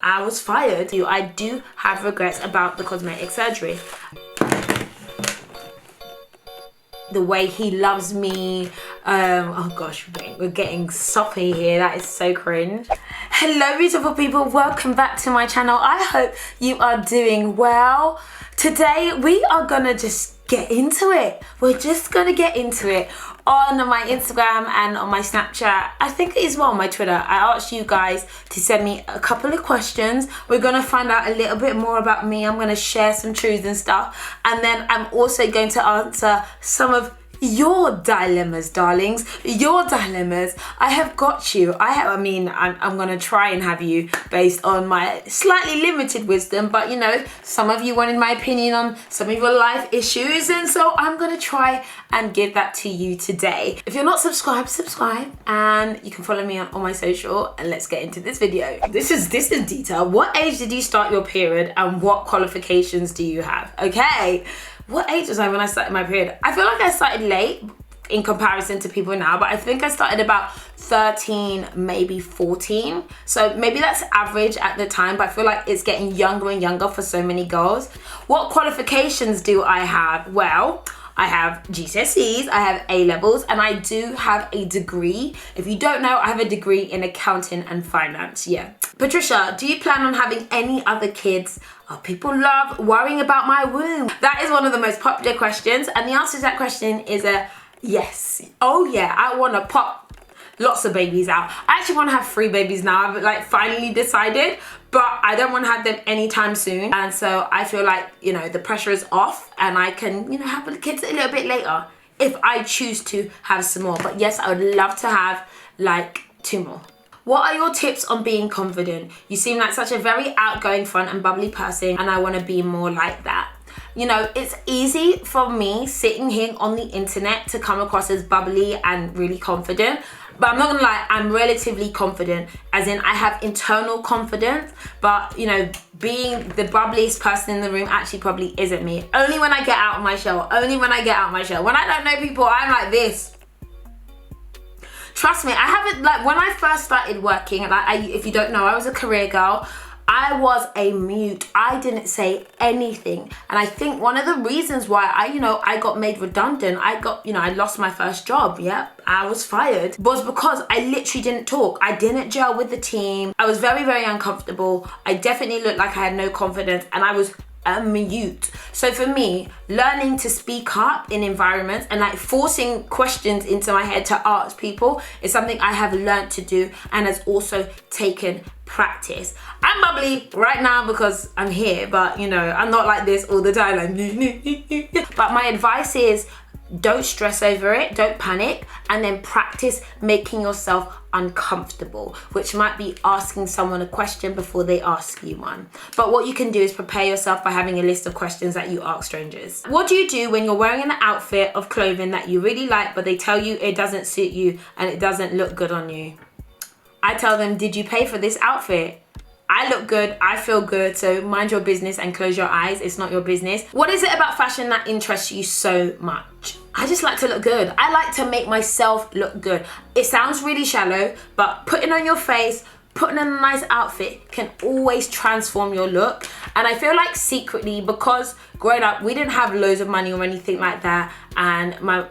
I was fired. I do have regrets about the cosmetic surgery. The way he loves me. Oh gosh, we're getting soppy here. That is so cringe. Hello beautiful people, welcome back to my channel. I hope you are doing well. Today we are gonna just get into it. We're just gonna get into it on my Instagram and on my Snapchat. I think it is well on my Twitter. I asked you guys to send me a couple of questions. We're gonna find out a little bit more about me. I'm gonna share some truths and stuff. And then I'm also going to answer some of your dilemmas, darlings, your dilemmas. I have got you. I'm gonna try and have you based on my slightly limited wisdom, but you know, some of you wanted my opinion on some of your life issues, and so I'm gonna try and give that to you today. If you're not subscribed, subscribe, and you can follow me on all my social, and let's get into this video. This is detail. What age did you start your period and what qualifications do you have? Okay. What age was I when I started my period? I feel like I started late in comparison to people now, but I think I started about 13, maybe 14. So maybe that's average at the time, but I feel like it's getting younger and younger for so many girls. What qualifications do I have? Well, I have GCSEs, I have A-levels, and I do have a degree. If you don't know, I have a degree in accounting and finance, yeah. Patricia, do you plan on having any other kids? Oh, people love worrying about my womb. That is one of the most popular questions, and the answer to that question is a yes. Oh yeah, I want to pop lots of babies out. I actually want to have 3 babies now. I've finally decided, but I don't want to have them anytime soon. And so I feel like, you know, the pressure is off and I can, you know, have the kids a little bit later if I choose to have some more. But yes, I would love to have 2 more. What are your tips on being confident? You seem like such a very outgoing, fun and bubbly person, and I want to be more like that. You know, it's easy for me sitting here on the internet to come across as bubbly and really confident, but I'm not gonna lie, I'm relatively confident, as in I have internal confidence, but you know, being the bubbliest person in the room actually probably isn't me. Only when I get out of my shell, only when I get out of my shell. When I don't know people, I'm like this. Trust me, I haven't, when I first started working, if you don't know, I was a career girl. I was a mute. I didn't say anything. And I think one of the reasons why I got made redundant, I lost my first job, yep, I was fired, was because I literally didn't talk. I didn't gel with the team. I was very, very uncomfortable. I definitely looked like I had no confidence, and I was a mute. So for me, learning to speak up in environments and forcing questions into my head to ask people is something I have learned to do and has also taken practice. I'm bubbly right now because I'm here, but you know, I'm not like this all the time. But my advice is, don't stress over it, don't panic, and then practice making yourself uncomfortable, which might be asking someone a question before they ask you one. But what you can do is prepare yourself by having a list of questions that you ask strangers. What do you do when you're wearing an outfit of clothing that you really like, but they tell you it doesn't suit you and it doesn't look good on you? I tell them, did you pay for this outfit? I look good, I feel good, so mind your business and close your eyes. It's not your business. What is it about fashion that interests you so much? I just like to look good. I like to make myself look good. It sounds really shallow, but putting on your face, putting on a nice outfit can always transform your look. And I feel like secretly, because growing up, we didn't have loads of money or anything like that, and my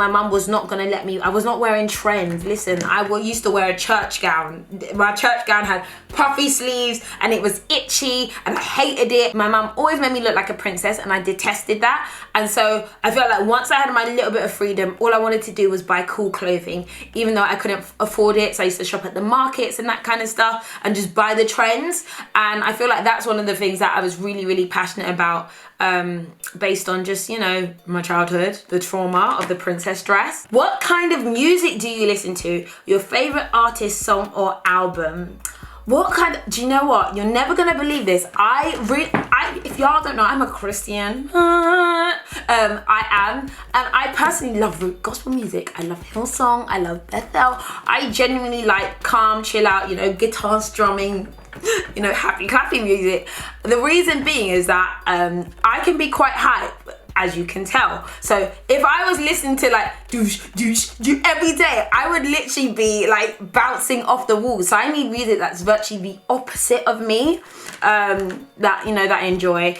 mum was not gonna let me. I was not wearing trends. Listen, I used to wear a church gown. My church gown had puffy sleeves and it was itchy and I hated it. My mum always made me look like a princess and I detested that. And so I felt like once I had my little bit of freedom, all I wanted to do was buy cool clothing, even though I couldn't afford it. So I used to shop at the markets and that kind of stuff and just buy the trends. And I feel like that's one of the things that I was really, really passionate about, based on just, you know, my childhood, the trauma of the princess dress. What kind of music do you listen to? Your favorite artist, song or album? Do you know what? You're never gonna believe this. If y'all don't know, I'm a Christian. I am. And I personally love gospel music. I love Hillsong. I love Bethel. I genuinely like calm, chill out, you know, guitar strumming, you know, happy clappy music. The reason being is that I can be quite hype as you can tell. So if I was listening to like douche, douche, douche every day, I would literally be like bouncing off the walls. So I need music that's virtually the opposite of me, that, you know, that I enjoy.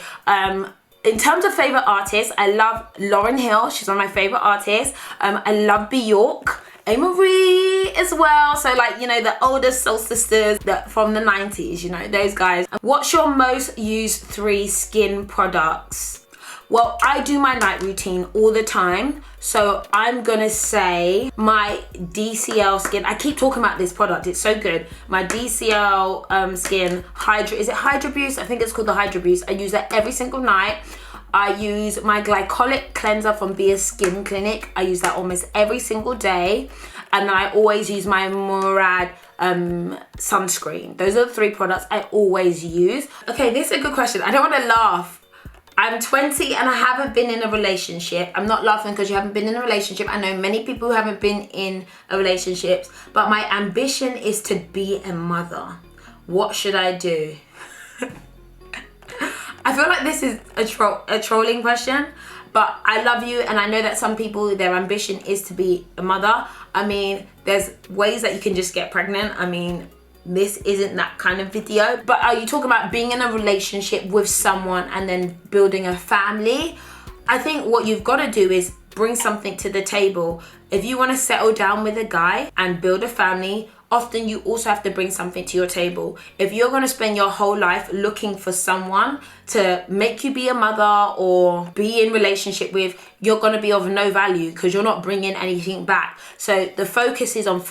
In terms of favorite artists, I love Lauryn Hill. She's one of my favorite artists. I love Bjork. Marie as well. So like, you know, the older soul sisters that from the 90s, you know, those guys. What's your most used 3 skin products? Well, I do my night routine all the time. So I'm gonna say my DCL skin. I keep talking about this product, it's so good. My DCL skin is it Hydra Boost? I think it's called the Hydra Boost. I use that every single night. I use my glycolic cleanser from Be a Skin Clinic. I use that almost every single day. And then I always use my Murad sunscreen. Those are the 3 products I always use. Okay, this is a good question. I don't want to laugh. I'm 20 and I haven't been in a relationship. I'm not laughing because you haven't been in a relationship. I know many people who haven't been in a relationship, but my ambition is to be a mother. What should I do? I feel like this is a trolling question, but I love you and I know that some people, their ambition is to be a mother. I mean, there's ways that you can just get pregnant. I mean, this isn't that kind of video, but are you talking about being in a relationship with someone and then building a family? I think what you've got to do is bring something to the table. If you want to settle down with a guy and build a family, often you also have to bring something to your table. If you're going to spend your whole life looking for someone to make you be a mother or be in relationship with, you're going to be of no value because you're not bringing anything back. So the focus is on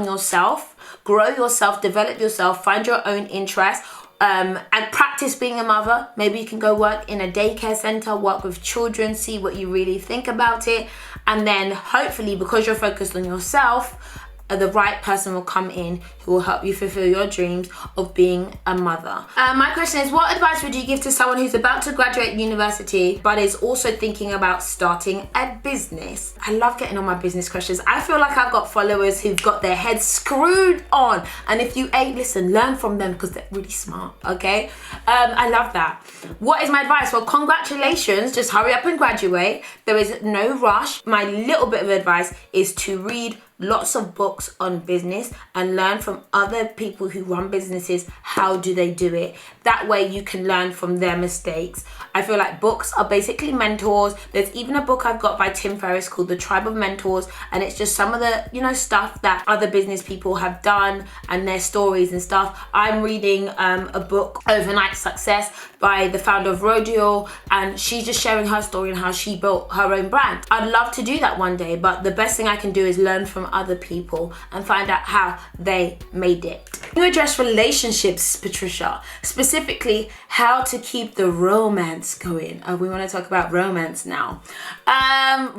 yourself, grow yourself, develop yourself, find your own interests, and practice being a mother. Maybe you can go work in a daycare center, work with children, see what you really think about it. And then hopefully, because you're focused on yourself, the right person will come in who will help you fulfill your dreams of being a mother. My question is, what advice would you give to someone who's about to graduate university but is also thinking about starting a business? I love getting on my business questions. I feel like I've got followers who've got their heads screwed on, and if you ain't, listen, learn from them because they're really smart, okay? I love that. What is my advice? Well, congratulations, just hurry up and graduate. There is no rush. My little bit of advice is to read lots of books on business and learn from other people who run businesses. How do they do it? That way you can learn from their mistakes. I feel like books are basically mentors. There's even a book I've got by Tim Ferriss called The Tribe of Mentors, and it's just some of the, you know, stuff that other business people have done and their stories and stuff. I'm reading a book, Overnight Success, by the founder of Rodeo, and she's just sharing her story and how she built her own brand. I'd love to do that one day, but the best thing I can do is learn from other people and find out how they made it. You address relationships, Patricia, specifically how to keep the romance going. We want to talk about romance now.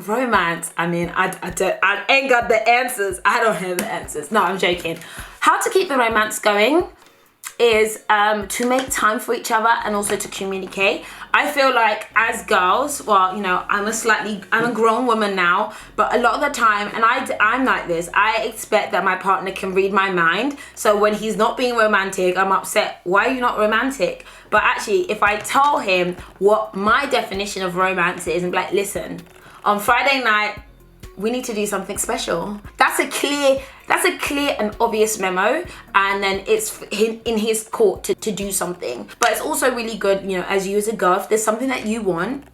Romance, I mean, I ain't got the answers. I don't have the answers. No, I'm joking. How to keep the romance going is to make time for each other and also to communicate. I feel like as girls, well, you know, I'm a grown woman now, but a lot of the time, and I'm like this, I expect that my partner can read my mind. So when he's not being romantic, I'm upset. Why are you not romantic? But actually, if I tell him what my definition of romance is and be like, listen, on Friday night, we need to do something special. That's a clear and obvious memo, and then it's in his court to do something. But it's also really good, you know, as you as a girl, if there's something that you want,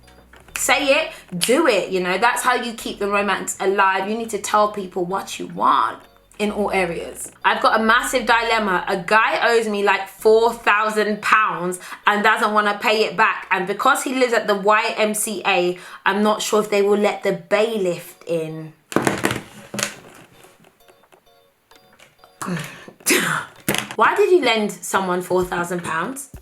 say it, do it, you know. That's how you keep the romance alive. You need to tell people what you want in all areas. I've got a massive dilemma. A guy owes me like £4,000 and doesn't want to pay it back. And because he lives at the YMCA, I'm not sure if they will let the bailiff in. Why did you lend someone £4,000?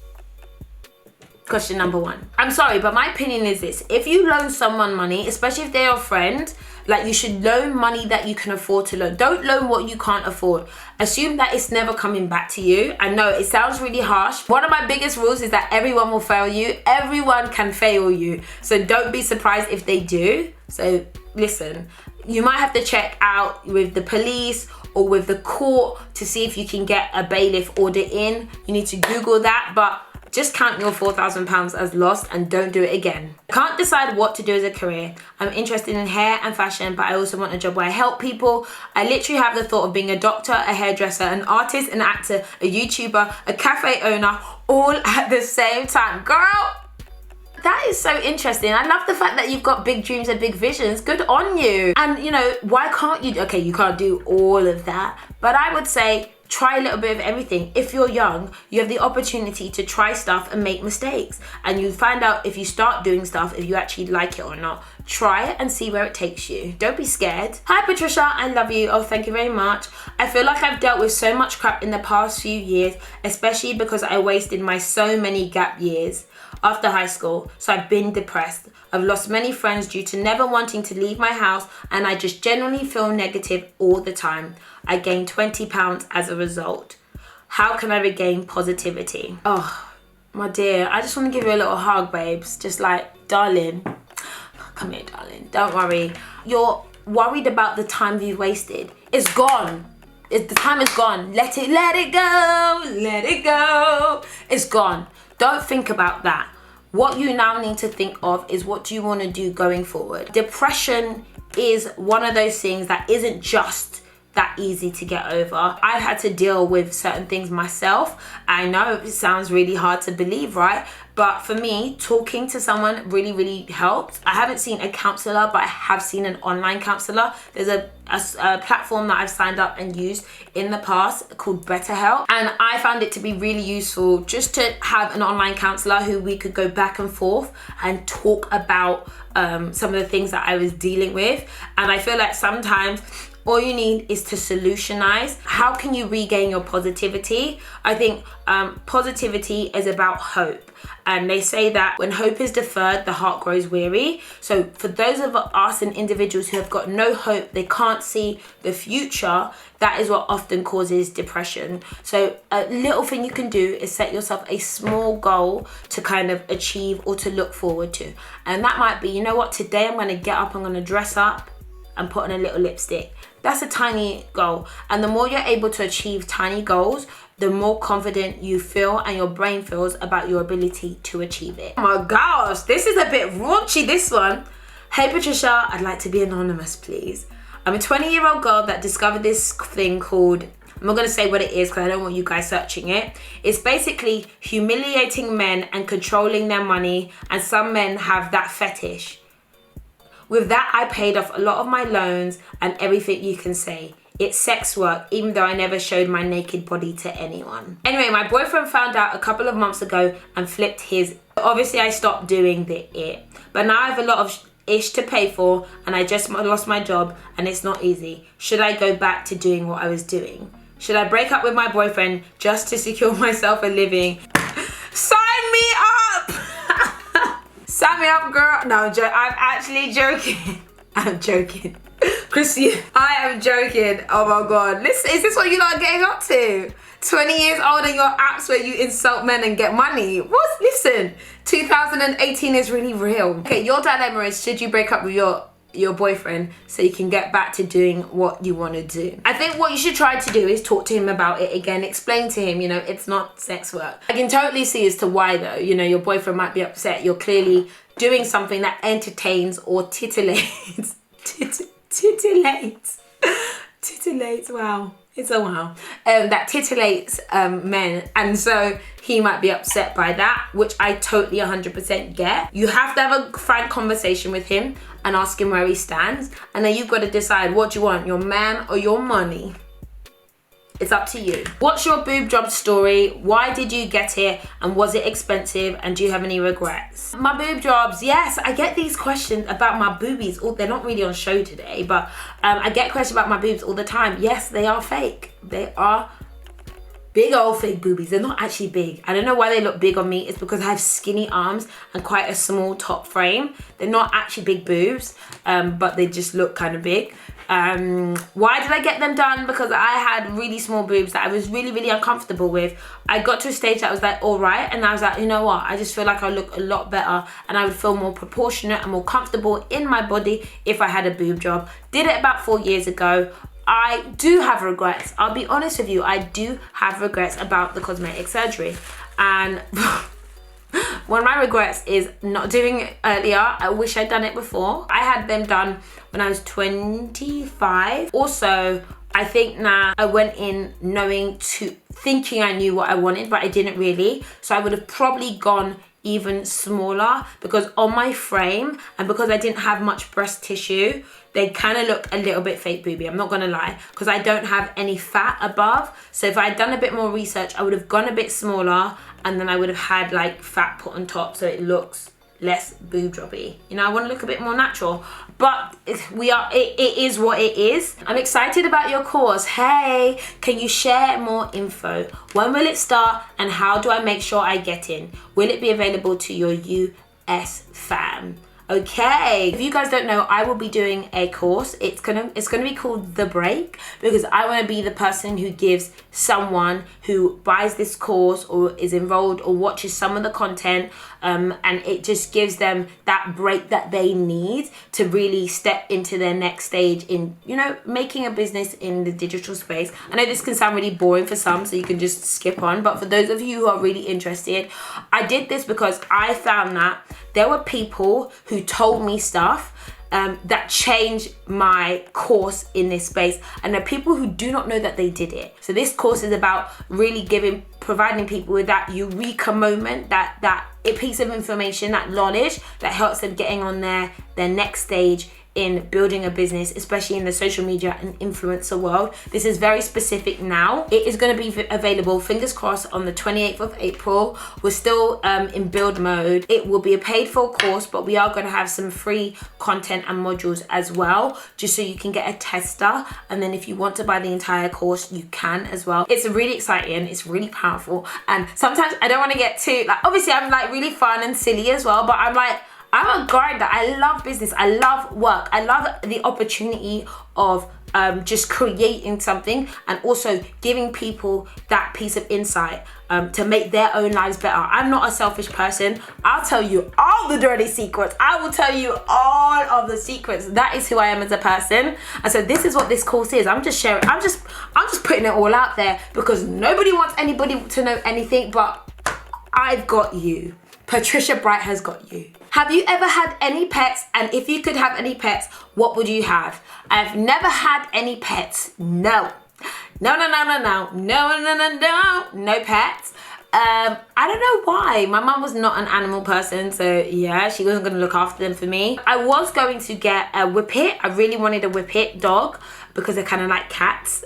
Question number 1. I'm sorry, but my opinion is this. If you loan someone money, especially if they're your friend, like, you should loan money that you can afford to loan. Don't loan what you can't afford. Assume that it's never coming back to you. I know it sounds really harsh. One of my biggest rules is that everyone will fail you. Everyone can fail you. So don't be surprised if they do. So listen, you might have to check out with the police or with the court to see if you can get a bailiff order in. You need to Google that, but just count your £4,000 as lost and don't do it again. I can't decide what to do as a career. I'm interested in hair and fashion, but I also want a job where I help people. I literally have the thought of being a doctor, a hairdresser, an artist, an actor, a YouTuber, a cafe owner, all at the same time. Girl, that is so interesting. I love the fact that you've got big dreams and big visions. Good on you. And you know, why can't you? Okay, you can't do all of that, but I would say try a little bit of everything. If you're young, you have the opportunity to try stuff and make mistakes. And you find out if you start doing stuff, if you actually like it or not. Try it and see where it takes you. Don't be scared. Hi Patricia, I love you. Oh, thank you very much. I feel like I've dealt with so much crap in the past few years, especially because I wasted my so many gap years after high school. So I've been depressed. I've lost many friends due to never wanting to leave my house, and I just generally feel negative all the time. I gained 20 pounds as a result. How can I regain positivity? Oh, my dear, I just want to give you a little hug, babes. Just like, darling, come here, darling. Don't worry. You're worried about the time you've wasted. It's gone. The time is gone. Let it go. Let it go. It's gone. Don't think about that. What you now need to think of is, what do you want to do going forward? Depression is one of those things that isn't just that easy to get over. I've had to deal with certain things myself. I know it sounds really hard to believe, right? But for me, talking to someone really, really helped. I haven't seen a counselor, but I have seen an online counselor. There's a platform that I've signed up and used in the past called BetterHelp. And I found it to be really useful just to have an online counselor who we could go back and forth and talk about some of the things that I was dealing with. And I feel like sometimes all you need is to solutionize. How can you regain your positivity? I think positivity is about hope. And they say that when hope is deferred, the heart grows weary. So for those of us and individuals who have got no hope, they can't see the future, that is what often causes depression. So a little thing you can do is set yourself a small goal to kind of achieve or to look forward to. And that might be, you know what, today I'm going to get up, I'm going to dress up and put on a little lipstick. That's a tiny goal. And the more you're able to achieve tiny goals, the more confident you feel and your brain feels about your ability to achieve it. Oh my gosh, this is a bit raunchy, this one. Hey Patricia, I'd like to be anonymous, please. I'm a 20-year-old girl that discovered this thing called, I'm not going to say what it is because I don't want you guys searching it. It's basically humiliating men and controlling their money, and some men have that fetish. With that, I paid off a lot of my loans and everything you can say. It's sex work, even though I never showed my naked body to anyone. Anyway, my boyfriend found out a couple of months ago and flipped his. Obviously, I stopped doing it. But now I have a lot of ish to pay for, and I just lost my job, and it's not easy. Should I go back to doing what I was doing? Should I break up with my boyfriend just to secure myself a living? Sign me up! Sign me up, girl. No, I'm actually joking. I'm joking. Chrissy, I am joking. Oh my God. Listen, is this what you lot are getting up to? 20 years old and your apps where you insult men and get money. What? Listen, 2018 is really real. Okay, your dilemma is, should you break up with your boyfriend so you can get back to doing what you want to do? I think what you should try to do is talk to him about it again. Explain to him, you know, it's not sex work. I can totally see as to why though. You know, your boyfriend might be upset. You're clearly doing something that entertains or titillates. Titillates, wow. It's a wow. That titillates men, and so he might be upset by that, which I totally 100% get. You have to have a frank conversation with him and ask him where he stands, and then you've got to decide what you want, your man or your money. It's up to you. What's your boob job story? Why did you get it? And was it expensive? And do you have any regrets? My boob jobs, yes, I get these questions about my boobies. Oh, they're not really on show today, but I get questions about my boobs all the time. Yes, they are fake. They are big old fake boobies. They're not actually big. I don't know why they look big on me. It's because I have skinny arms and quite a small top frame. They're not actually big boobs, but they just look kind of big. Why did I get them done? Because I had really small boobs that I was really, really uncomfortable with. I got to a stage that I was like, all right. And I was like, you know what? I just feel like I look a lot better and I would feel more proportionate and more comfortable in my body if I had a boob job. Did it about 4 years ago. I do have regrets. I'll be honest with you. I do have regrets about the cosmetic surgery. And One of my regrets is not doing it earlier. I wish I'd done it before. I had them done when I was 25. Also, I think that I went in thinking I knew what I wanted, but I didn't really. So I would have probably gone even smaller, because on my frame and because I didn't have much breast tissue, they kind of look a little bit fake booby, I'm not gonna lie, because I don't have any fat above. So if I had done a bit more research, I would have gone a bit smaller, and then I would have had like fat put on top so it looks less boob jobby. You know, I want to look a bit more natural, but it is what it is. I'm excited about your course. Hey, can you share more info? When will it start, and how do I make sure I get in? Will it be available to your US fam? Okay, if you guys don't know, I will be doing a course. It's gonna be called The Break, because I want to be the person who gives someone who buys this course or is enrolled or watches some of the content, and it just gives them that break that they need to really step into their next stage in, you know, making a business in the digital space. I know this can sound really boring for some, so you can just skip on, but for those of you who are really interested, I did this because I found that there were people who told me stuff that changed my course in this space, and there are people who do not know that they did it. So this course is about really providing people with that eureka moment, that piece of information, that knowledge that helps them getting on their next stage in building a business, especially in the social media and influencer world. This is very specific now. It is going to be available, fingers crossed, on the 28th of April. We're still in build mode. It will be a paid for course, but we are going to have some free content and modules as well, just so you can get a tester. And then if you want to buy the entire course, you can as well. It's really exciting. It's really powerful. And sometimes I don't want to get too, like, obviously I'm like really fun and silly as well, but I'm a grinder. I love business. I love work. I love the opportunity of just creating something, and also giving people that piece of insight to make their own lives better. I'm not a selfish person. I'll tell you all the dirty secrets. I will tell you all of the secrets. That is who I am as a person. And so this is what this course is. I'm just sharing. I'm just putting it all out there, because nobody wants anybody to know anything, but I've got you. Patricia Bright has got you. Have you ever had any pets? And if you could have any pets, what would you have? I've never had any pets. No pets. I don't know why. My mum was not an animal person, so yeah, she wasn't gonna look after them for me. I was going to get a whippet. I really wanted a whippet dog because they're kind of like cats.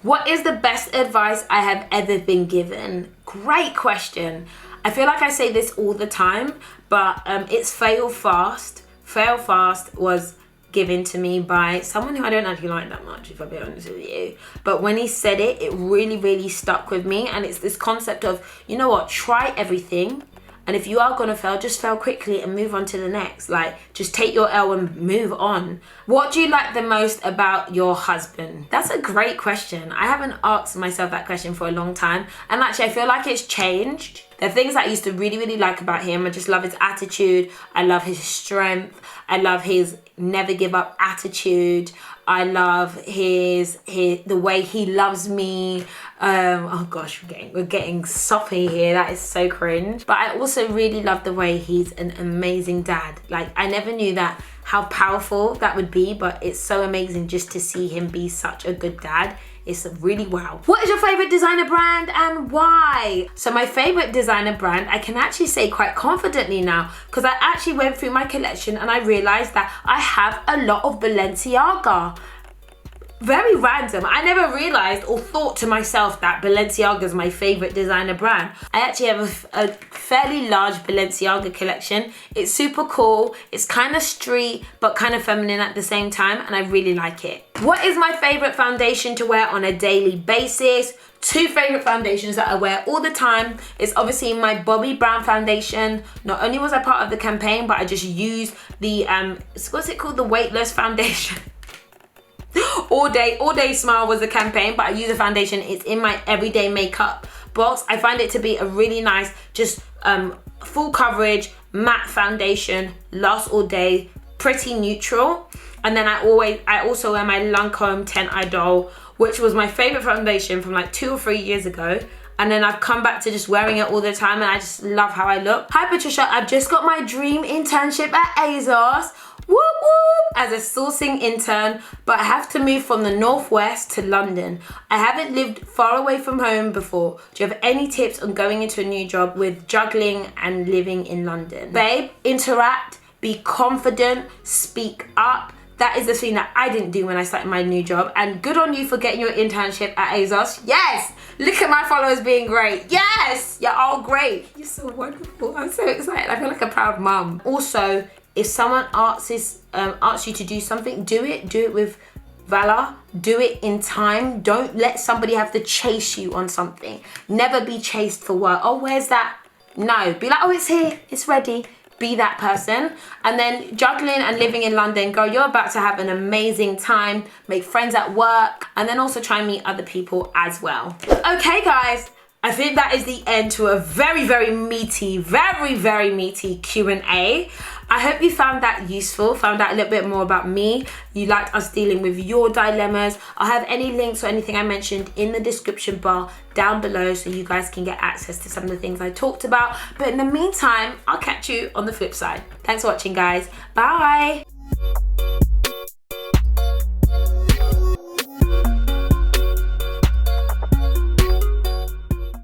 What is the best advice I have ever been given? Great question. I feel like I say this all the time, but it's fail fast. Fail fast was given to me by someone who I don't actually like that much, if I'll be honest with you. But when he said it, it really, really stuck with me. And it's this concept of, you know what, try everything. And if you are gonna fail, just fail quickly and move on to the next. Like, just take your L and move on. What do you like the most about your husband? That's a great question. I haven't asked myself that question for a long time. And actually, I feel like it's changed. There are things that I used to really, really like about him. I just love his attitude. I love his strength. I love his never give up attitude. I love the way he loves me. Oh gosh, we're getting soppy here. That is so cringe. But I also really love the way he's an amazing dad. Like, I never knew that, how powerful that would be, but it's so amazing just to see him be such a good dad. It's really wow. What is your favorite designer brand and why? So my favorite designer brand, I can actually say quite confidently now, because I actually went through my collection and I realized that I have a lot of Balenciaga. Very random. I never realized or thought to myself that Balenciaga is my favorite designer brand. I actually have a fairly large Balenciaga collection. It's super cool. It's kind of street, but kind of feminine at the same time, and I really like it. What is my favorite foundation to wear on a daily basis? Two favorite foundations that I wear all the time is obviously my Bobbi Brown foundation. Not only was I part of the campaign, but I just used the, what's it called? The weightless foundation. All day smile was the campaign, but I use a foundation. It's in my everyday makeup box. I find it to be a really nice, just full coverage matte foundation, lasts all day, pretty neutral. And then I also wear my Lancome 10 Idol, which was my favorite foundation from like 2 or 3 years ago. and then I've come back to just wearing it all the time, and I just love how I look. Hi Patricia, I've just got my dream internship at ASOS. Whoop whoop, as a sourcing intern, but I have to move from the Northwest to London. I haven't lived far away from home before. Do you have any tips on going into a new job with juggling and living in London? Babe, interact, be confident, speak up. That is the thing that I didn't do when I started my new job, and good on you for getting your internship at ASOS. Yes, look at my followers being great. Yes, you're all great. You're so wonderful. I'm so excited. I feel like a proud mum. Also, if someone asks you to do something, do it with valor, do it in time. Don't let somebody have to chase you on something. Never be chased for work. Oh, where's that? No, be like, oh, it's here, it's ready. Be that person. And then juggling and living in London, girl, you're about to have an amazing time, make friends at work, and then also try and meet other people as well. Okay guys, I think that is the end to a very, very meaty Q&A. I hope you found that useful, found out a little bit more about me. You liked us dealing with your dilemmas. I'll have any links or anything I mentioned in the description bar down below so you guys can get access to some of the things I talked about. But in the meantime, I'll catch you on the flip side. Thanks for watching, guys. Bye.